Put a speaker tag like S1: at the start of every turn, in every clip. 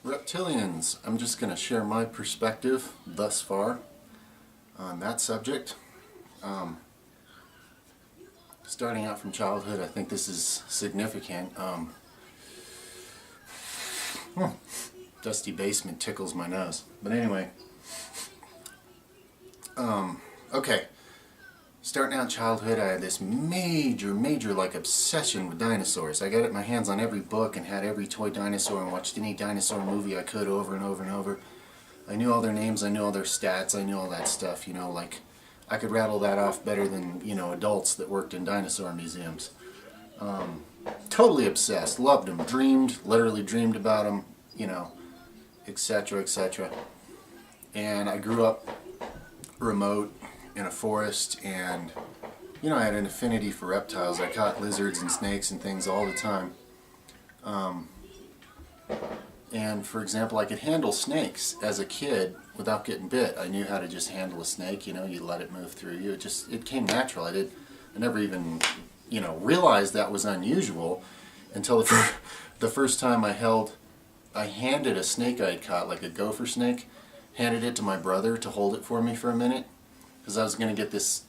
S1: Reptilians. I'm just going to share my perspective thus far on that subject. Starting out from childhood, I think this is significant. Dusty basement tickles my nose. But anyway, okay. Starting out childhood, I had this major like obsession with dinosaurs. I got my hands on every book and had every toy dinosaur and watched any dinosaur movie I could over and over and over. I knew all their names, I knew all their stats, I knew all that stuff, you know, like I could rattle that off better than, you know, adults that worked in dinosaur museums. Totally obsessed, loved them, literally dreamed about them, you know, etc., etc. And I grew up remote in a forest, and you know, I had an affinity for reptiles. I caught lizards and snakes and things all the time. And for example, I could handle snakes as a kid without getting bit. I knew how to just handle a snake, you know, you let it move through you. It came natural. I never even, you know, realized that was unusual until the first time I handed a snake I had caught, like a gopher snake, handed it to my brother to hold it for me for a minute. Because I was going to get this,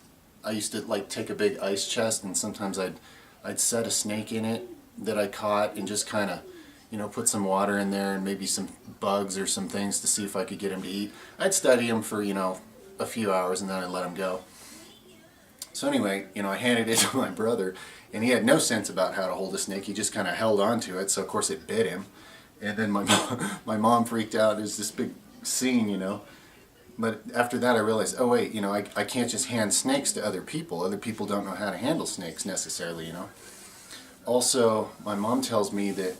S1: I used to like take a big ice chest, and sometimes I'd set a snake in it that I caught and just kind of, you know, put some water in there and maybe some bugs or some things to see if I could get him to eat. I'd study him for, you know, a few hours and then I'd let him go. So anyway, you know, I handed it to my brother, and he had no sense about how to hold a snake. He just kind of held on to it, so of course it bit him. And then my mom freaked out. It was this big scene, you know. But after that I realized, oh wait, you know, I can't just hand snakes to other people. Other people don't know how to handle snakes necessarily, you know. Also, my mom tells me that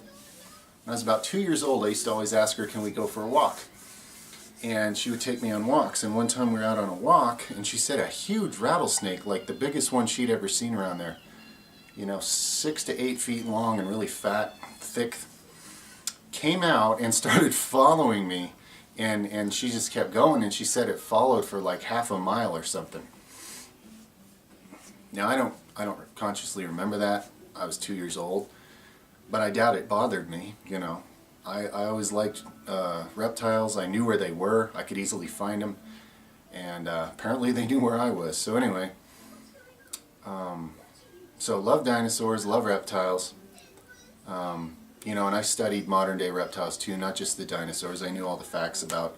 S1: when I was about 2 years old, I used to always ask her, can we go for a walk? And she would take me on walks. And one time we were out on a walk, and she said a huge rattlesnake, like the biggest one she'd ever seen around there, you know, 6 to 8 feet long and really fat, thick, came out and started following me. And she just kept going, and she said it followed for like half a mile or something. Now I don't consciously remember that. I was 2 years old, but I doubt it bothered me, you know. I always liked reptiles. I knew where they were. I could easily find them, and apparently they knew where I was. So anyway, so love dinosaurs, love reptiles. You know, and I studied modern day reptiles too, not just the dinosaurs. I knew all the facts about,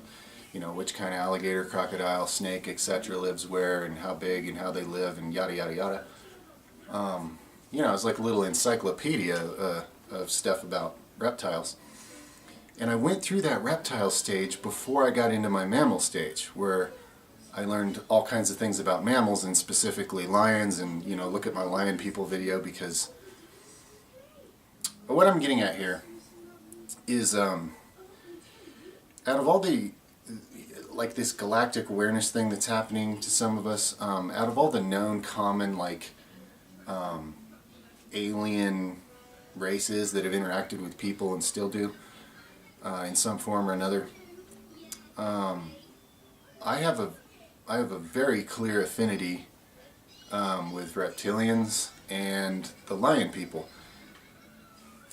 S1: you know, which kind of alligator, crocodile, snake, etc. lives where, and how big, and how they live, and yada yada yada. You know, it was like a little encyclopedia of stuff about reptiles. And I went through that reptile stage before I got into my mammal stage, where I learned all kinds of things about mammals, and specifically lions, and, you know, look at my lion people video, because what I'm getting at here is, out of all the, like, this galactic awareness thing that's happening to some of us, out of all the known common, like, alien races that have interacted with people and still do, in some form or another, I have a very clear affinity with reptilians and the lion people.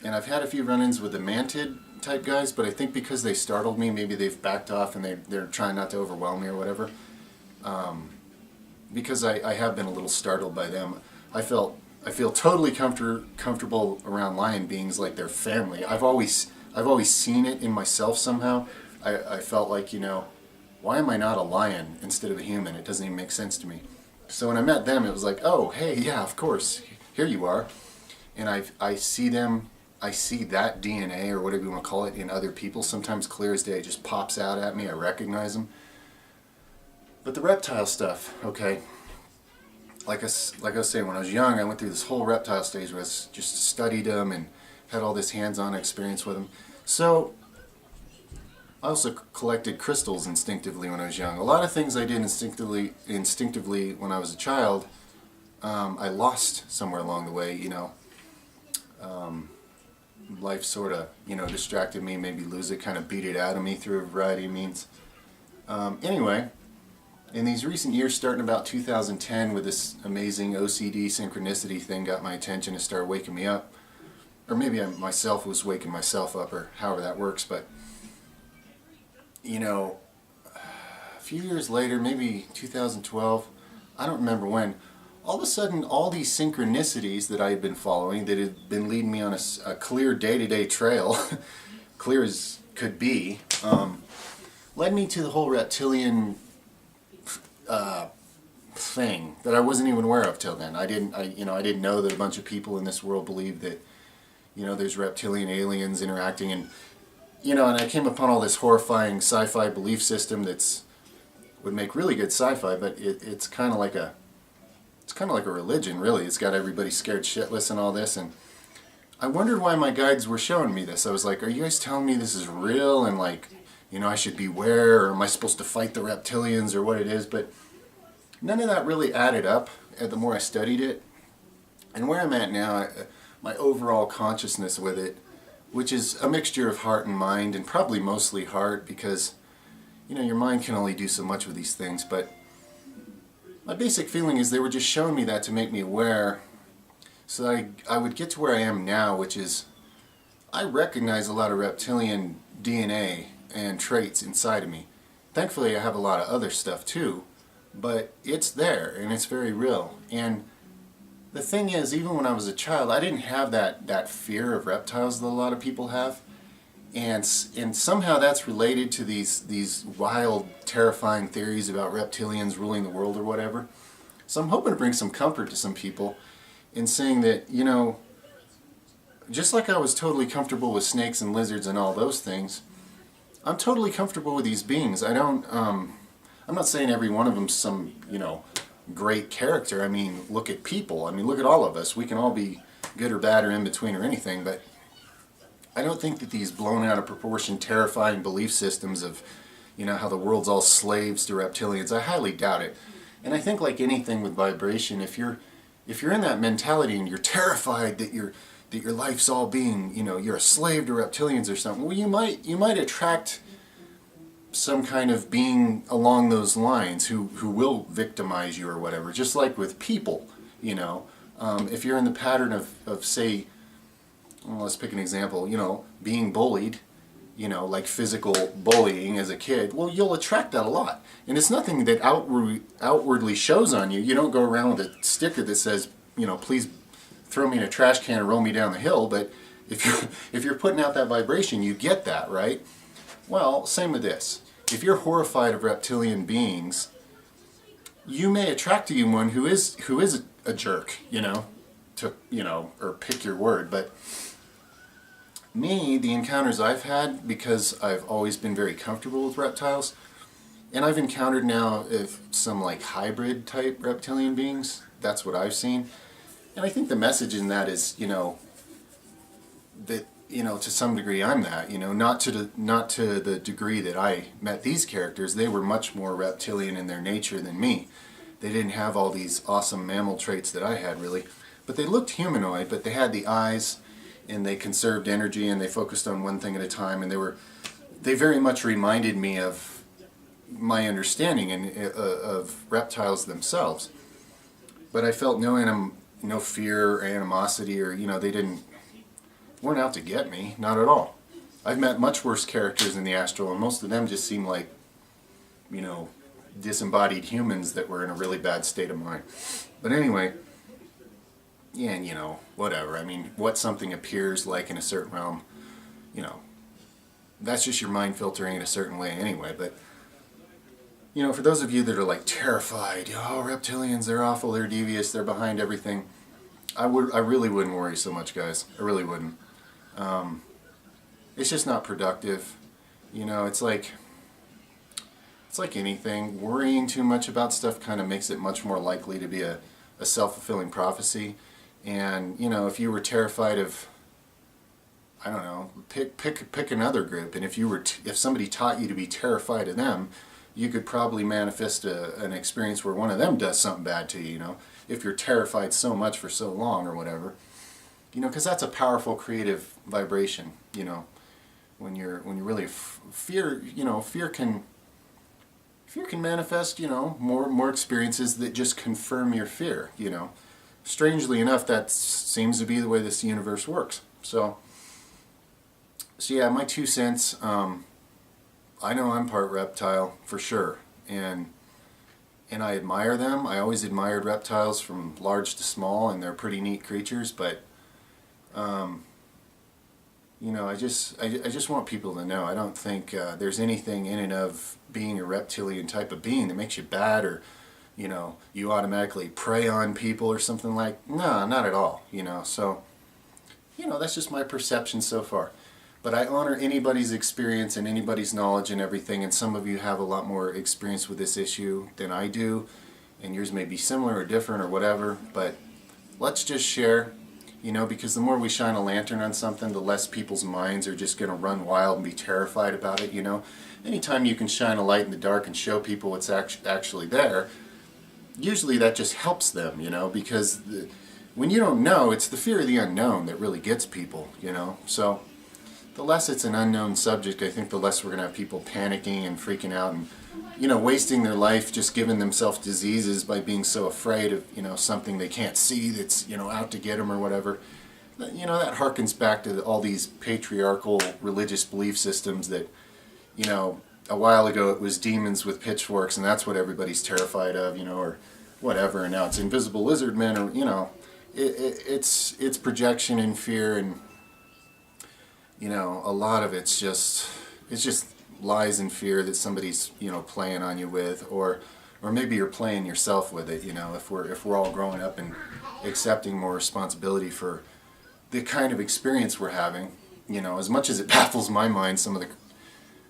S1: And I've had a few run-ins with the mantid type guys, but I think because they startled me, maybe they've backed off and they're trying not to overwhelm me or whatever. Because I have been a little startled by them. I feel totally comfortable around lion beings like they're family. I've always seen it in myself somehow. I felt like, you know, why am I not a lion instead of a human? It doesn't even make sense to me. So when I met them, it was like, oh, hey, yeah, of course, here you are. And I see them. I see that DNA, or whatever you want to call it, in other people. Sometimes clear as day, it just pops out at me. I recognize them. But the reptile stuff, okay, like I was saying, when I was young, I went through this whole reptile stage where I just studied them and had all this hands-on experience with them. So I also collected crystals instinctively when I was young. A lot of things I did instinctively when I was a child, I lost somewhere along the way, you know. Life sort of, you know, distracted me, made me lose it, kind of beat it out of me through a variety of means. Anyway, in these recent years, starting about 2010, with this amazing OCD synchronicity thing, got my attention and started waking me up. Or maybe I myself was waking myself up, or however that works, but you know, a few years later, maybe 2012, I don't remember when, all of a sudden all these synchronicities that I had been following, that had been leading me on a clear day-to-day trail, clear as could be, led me to the whole reptilian thing that I wasn't even aware of till then. I didn't know that a bunch of people in this world believed that, there's reptilian aliens interacting, and and I came upon all this horrifying sci-fi belief system would make really good sci-fi, but it's kind of like a religion, really. It's got everybody scared shitless and all this, and I wondered why my guides were showing me this. I was like, are you guys telling me this is real, and like, I should beware, or am I supposed to fight the reptilians, or what it is? But none of that really added up the more I studied it. And where I'm at now, my overall consciousness with it, which is a mixture of heart and mind, and probably mostly heart, because your mind can only do so much with these things. But my basic feeling is they were just showing me that to make me aware, so that I would get to where I am now, which is I recognize a lot of reptilian DNA and traits inside of me. Thankfully, I have a lot of other stuff too, but it's there and it's very real. And the thing is, even when I was a child, I didn't have that fear of reptiles that a lot of people have. And somehow that's related to these wild, terrifying theories about reptilians ruling the world or whatever. So I'm hoping to bring some comfort to some people in saying that, just like I was totally comfortable with snakes and lizards and all those things, I'm totally comfortable with these beings. I'm not saying every one of them's some, great character. I mean, look at people. I mean, look at all of us. We can all be good or bad or in between or anything, but I don't think that these blown out of proportion, terrifying belief systems of, how the world's all slaves to reptilians, I highly doubt it. And I think like anything with vibration, if you're in that mentality and you're terrified that your life's all being, you're a slave to reptilians or something, well, you might attract some kind of being along those lines who will victimize you or whatever, just like with people, if you're in the pattern of say, well, let's pick an example, being bullied, like physical bullying as a kid, well, you'll attract that a lot. And it's nothing that outwardly shows on you. You don't go around with a sticker that says, please throw me in a trash can and roll me down the hill, but if you're putting out that vibration, you get that, right? Well, same with this. If you're horrified of reptilian beings, you may attract to you one who is a jerk, or pick your word. But me, the encounters I've had, because I've always been very comfortable with reptiles, and I've encountered now some like hybrid type reptilian beings. That's what I've seen. And I think the message in that is, that to some degree I'm that, not to the degree that I met these characters. They were much more reptilian in their nature than me. They didn't have all these awesome mammal traits that I had, really. But they looked humanoid, but they had the eyes, and they conserved energy, and they focused on one thing at a time, and they very much reminded me of my understanding of reptiles themselves. But I felt no fear or animosity, or they weren't out to get me, not at all. I've met much worse characters in the astral, and most of them just seem like disembodied humans that were in a really bad state of mind. But anyway, yeah, and whatever. I mean, what something appears like in a certain realm, that's just your mind filtering in a certain way anyway. But for those of you that are like terrified, reptilians, they're awful, they're devious, they're behind everything, I really wouldn't worry so much, guys. I really wouldn't. It's just not productive. It's like anything. Worrying too much about stuff kind of makes it much more likely to be a self-fulfilling prophecy. And if you were terrified of, I don't know, pick another group, and if somebody taught you to be terrified of them, you could probably manifest an experience where one of them does something bad to you. If you're terrified so much for so long or whatever, because that's a powerful creative vibration. When you're really fear can manifest, more experiences that just confirm your fear, Strangely enough, that seems to be the way this universe works. So yeah, my 2 cents, I know I'm part reptile for sure, and I admire them. I always admired reptiles from large to small, and they're pretty neat creatures. But you know, I just want people to know. I don't think there's anything in and of being a reptilian type of being that makes you bad, or you know, you automatically prey on people or something like. No, not at all. You know, so you know, that's just my perception so far. But I honor anybody's experience and anybody's knowledge and everything, and some of you have a lot more experience with this issue than I do, and yours may be similar or different or whatever, but let's just share, you know, because the more we shine a lantern on something, the less people's minds are just going to run wild and be terrified about it, you know. Anytime you can shine a light in the dark and show people what's actually there, usually that just helps them, you know, because when you don't know, it's the fear of the unknown that really gets people, you know. So the less it's an unknown subject, I think the less we're going to have people panicking and freaking out and, you know, wasting their life just giving themselves diseases by being so afraid of, you know, something they can't see that's, you know, out to get them or whatever. You know, that harkens back to all these patriarchal religious belief systems that, you know, a while ago it was demons with pitchforks and that's what everybody's terrified of, you know, or whatever, and now it's invisible lizard men, or, you know, it's projection and fear, and you know, a lot of it's just lies and fear that somebody's, you know, playing on you with, or maybe you're playing yourself with it. You know, if we're all growing up and accepting more responsibility for the kind of experience we're having, you know, as much as it baffles my mind some of the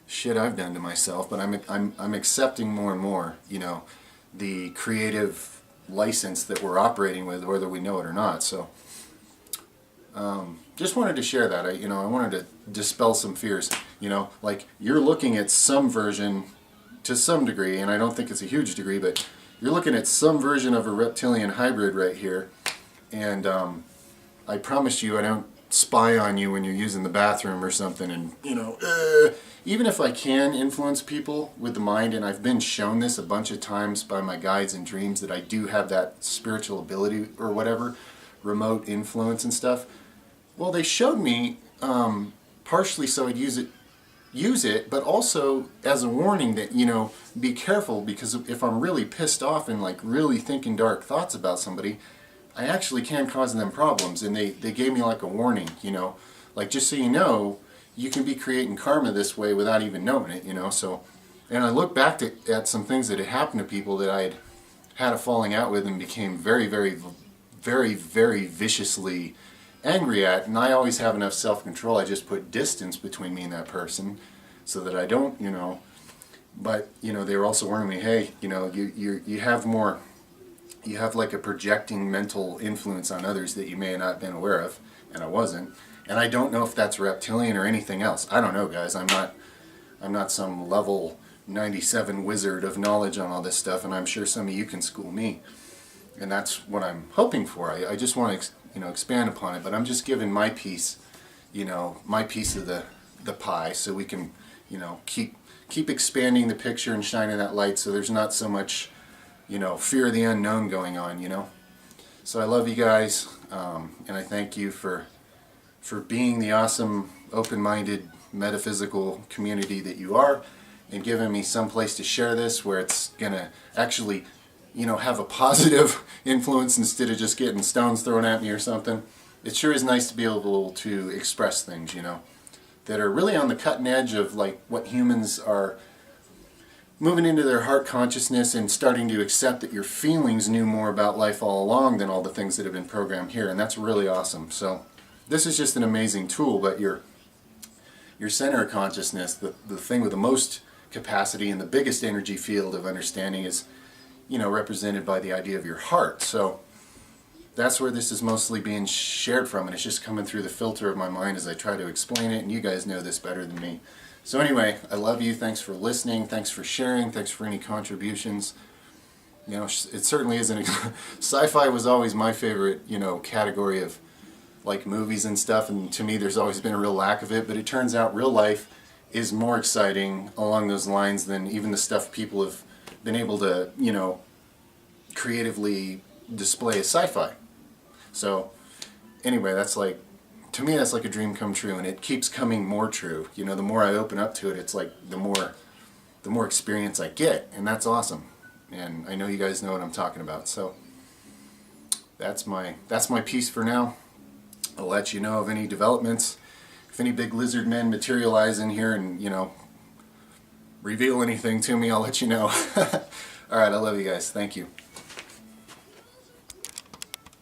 S1: shit I've done to myself, but I'm accepting more and more, you know, the creative license that we're operating with, whether we know it or not. So just wanted to share that. I wanted to dispel some fears. You know, like you're looking at some version to some degree, and I don't think it's a huge degree, but you're looking at some version of a reptilian hybrid right here. And I promise you I don't spy on you when you're using the bathroom or something. And, you know, even if I can influence people with the mind, and I've been shown this a bunch of times by my guides and dreams that I do have that spiritual ability or whatever, remote influence and stuff. Well, they showed me partially so I'd use it, but also as a warning that, you know, be careful, because if I'm really pissed off and like really thinking dark thoughts about somebody, I actually can cause them problems. And they gave me like a warning, you know, like just so you know, you can be creating karma this way without even knowing it, you know. So, and I look back at some things that had happened to people that I had a falling out with and became very, very, very, very viciously angry at, and I always have enough self-control. I just put distance between me and that person so that I don't, you know. But, you know, they were also warning me, hey, you know, you have more, you have like a projecting mental influence on others that you may have not been aware of, and I wasn't. And I don't know if that's reptilian or anything else. I don't know, guys. I'm not some level 97 wizard of knowledge on all this stuff, and I'm sure some of you can school me. And that's what I'm hoping for. I just want to, you know, expand upon it, but I'm just giving my piece, you know, my piece of the pie, so we can, you know, keep expanding the picture and shining that light, so there's not so much, you know, fear of the unknown going on, you know. So I love you guys, and I thank you for being the awesome, open-minded, metaphysical community that you are, and giving me some place to share this where it's gonna actually, you know, have a positive influence instead of just getting stones thrown at me or something. It sure is nice to be able to express things, you know, that are really on the cutting edge of like what humans are moving into their heart consciousness and starting to accept that your feelings knew more about life all along than all the things that have been programmed here, and that's really awesome. So this is just an amazing tool, but your center of consciousness, the thing with the most capacity and the biggest energy field of understanding, is, you know, represented by the idea of your heart. So that's where this is mostly being shared from, and it's just coming through the filter of my mind as I try to explain it, and you guys know this better than me. So anyway, I love you. Thanks for listening. Thanks for sharing. Thanks for any contributions. You know, it certainly isn't. Sci-fi was always my favorite, you know, category of like movies and stuff, and to me there's always been a real lack of it, but it turns out real life is more exciting along those lines than even the stuff people have been able to, you know, creatively display as sci-fi. So anyway, that's like, to me that's like a dream come true, and it keeps coming more true. You know, the more I open up to it, it's like the more experience I get, and that's awesome. And I know you guys know what I'm talking about. So that's my piece for now. I'll let you know of any developments. If any big lizard men materialize in here and, you know, reveal anything to me, I'll let you know. Alright, I love you guys. Thank you.